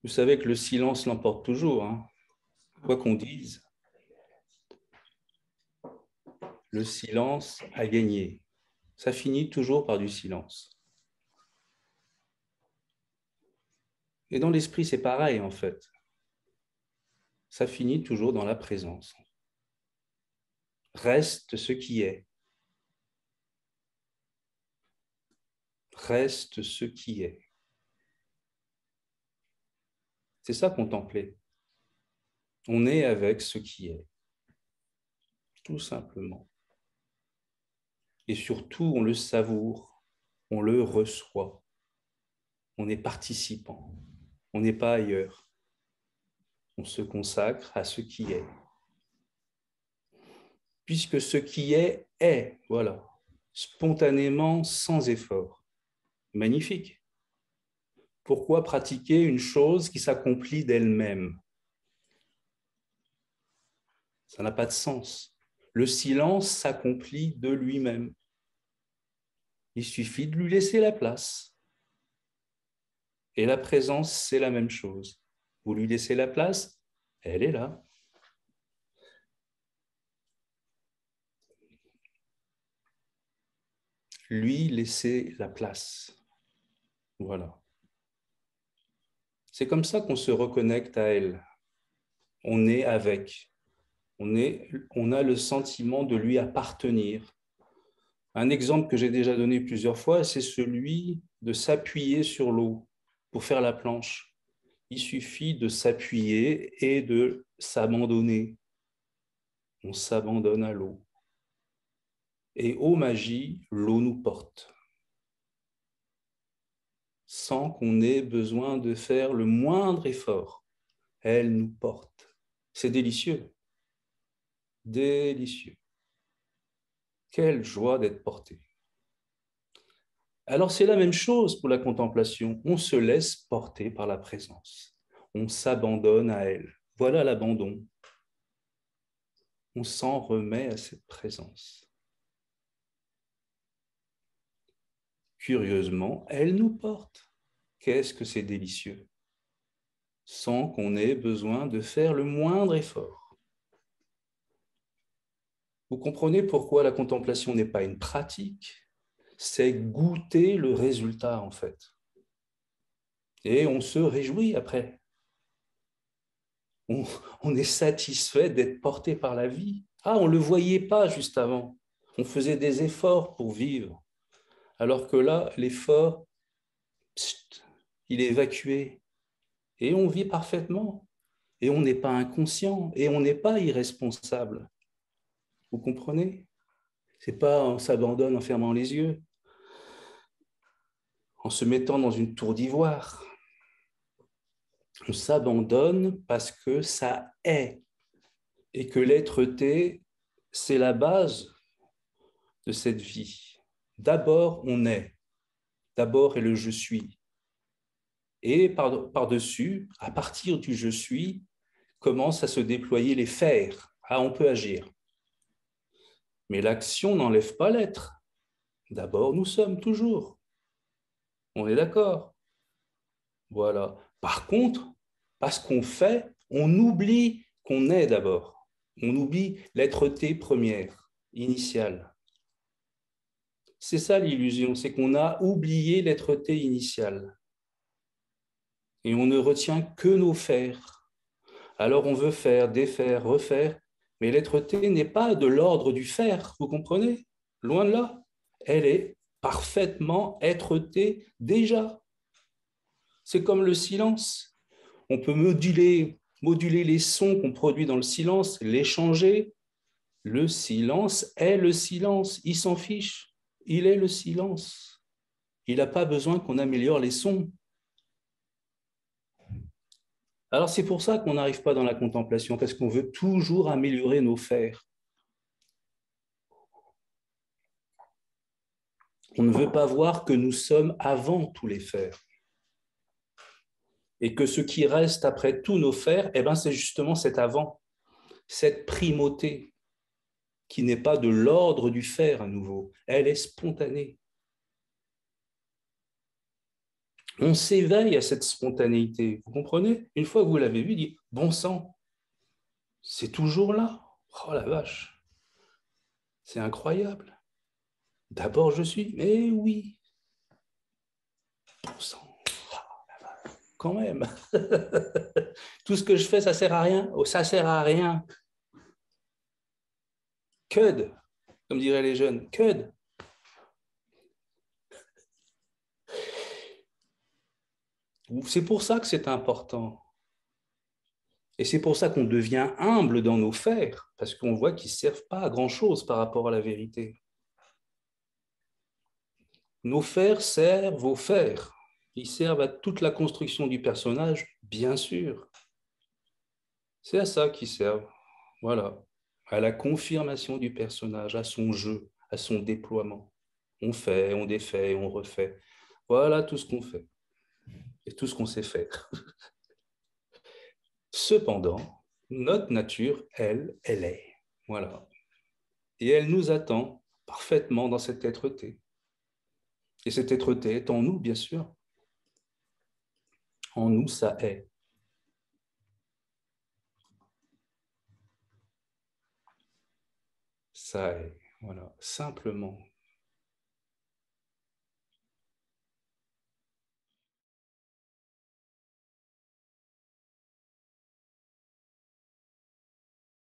Vous savez que le silence l'emporte toujours, hein. Quoi qu'on dise, le silence a gagné. Ça finit toujours par du silence. Et dans l'esprit, c'est pareil, en fait. Ça finit toujours dans la présence. Reste ce qui est. Reste ce qui est. C'est ça contempler. On est avec ce qui est. Tout simplement. Et surtout, on le savoure, on le reçoit. On est participant. On n'est pas ailleurs. On se consacre à ce qui est. Puisque ce qui est, voilà, spontanément, sans effort. Magnifique. Pourquoi pratiquer une chose qui s'accomplit d'elle-même? Ça n'a pas de sens. Le silence s'accomplit de lui-même. Il suffit de lui laisser la place. Et la présence, c'est la même chose. Vous lui laissez la place, elle est là. Lui laisser la place. Voilà. C'est comme ça qu'on se reconnecte à elle. On est avec. On a le sentiment de lui appartenir. Un exemple que j'ai déjà donné plusieurs fois, c'est celui de s'appuyer sur l'eau pour faire la planche. Il suffit de s'appuyer et de s'abandonner. On s'abandonne à l'eau. Et ô magie, l'eau nous porte. Sans qu'on ait besoin de faire le moindre effort. Elle nous porte. C'est délicieux. Délicieux. Quelle joie d'être porté. Alors c'est la même chose pour la contemplation. On se laisse porter par la présence. On s'abandonne à elle. Voilà l'abandon. On s'en remet à cette présence. Curieusement, elle nous porte. Qu'est-ce que c'est délicieux, sans qu'on ait besoin de faire le moindre effort. Vous comprenez pourquoi la contemplation n'est pas une pratique, c'est goûter le résultat en fait. Et on se réjouit après. On est satisfait d'être porté par la vie. Ah, on ne le voyait pas juste avant. On faisait des efforts pour vivre. Alors que là, l'effort, il est évacué. Et on vit parfaitement. Et on n'est pas inconscient. Et on n'est pas irresponsable. Vous comprenez? C'est pas on s'abandonne en fermant les yeux, en se mettant dans une tour d'ivoire. On s'abandonne parce que ça est. Et que l'être-té, c'est la base de cette vie. D'abord, on est. D'abord est le je suis. Et par-dessus, à partir du je suis, commencent à se déployer les faire. Ah, on peut agir. Mais l'action n'enlève pas l'être. D'abord, nous sommes toujours. On est d'accord? Voilà. Par contre, parce qu'on fait, on oublie qu'on est d'abord. On oublie l'être-té première, initiale. C'est ça l'illusion, c'est qu'on a oublié l'être-té initial. Et on ne retient que nos faire. Alors on veut faire, défaire, refaire, mais l'être-té n'est pas de l'ordre du faire, vous comprenez? Loin de là. Elle est parfaitement être-té déjà. C'est comme le silence. On peut moduler les sons qu'on produit dans le silence, les changer. Le silence est le silence. Il s'en fiche. Il est le silence. Il n'a pas besoin qu'on améliore les sons. Alors c'est pour ça qu'on n'arrive pas dans la contemplation, parce qu'on veut toujours améliorer nos faire. On ne veut pas voir que nous sommes avant tous les faire. Et que ce qui reste après tous nos faire, eh ben, c'est justement cet avant, cette primauté qui n'est pas de l'ordre du faire à nouveau. Elle est spontanée. On s'éveille à cette spontanéité. Vous comprenez? Une fois que vous l'avez vu, dit bon sang, c'est toujours là. Oh la vache, c'est incroyable. D'abord je suis, mais oui, bon sang, quand même. Tout ce que je fais, ça sert à rien. Oh, ça sert à rien. Cud, comme diraient les jeunes, cud. C'est pour ça que c'est important. Et c'est pour ça qu'on devient humble dans nos fers, parce qu'on voit qu'ils ne servent pas à grand-chose par rapport à la vérité. Nos fers servent aux fers. Ils servent à toute la construction du personnage, bien sûr. C'est à ça qu'ils servent. Voilà. À la confirmation du personnage, à son jeu, à son déploiement. On fait, on défait, on refait. Voilà tout ce qu'on fait et tout ce qu'on sait faire. Cependant, notre nature, elle, elle est. Voilà. Et elle nous attend parfaitement dans cette êtreté. Et cette êtreté est en nous, bien sûr. En nous, ça est. Ça est. Voilà. Simplement.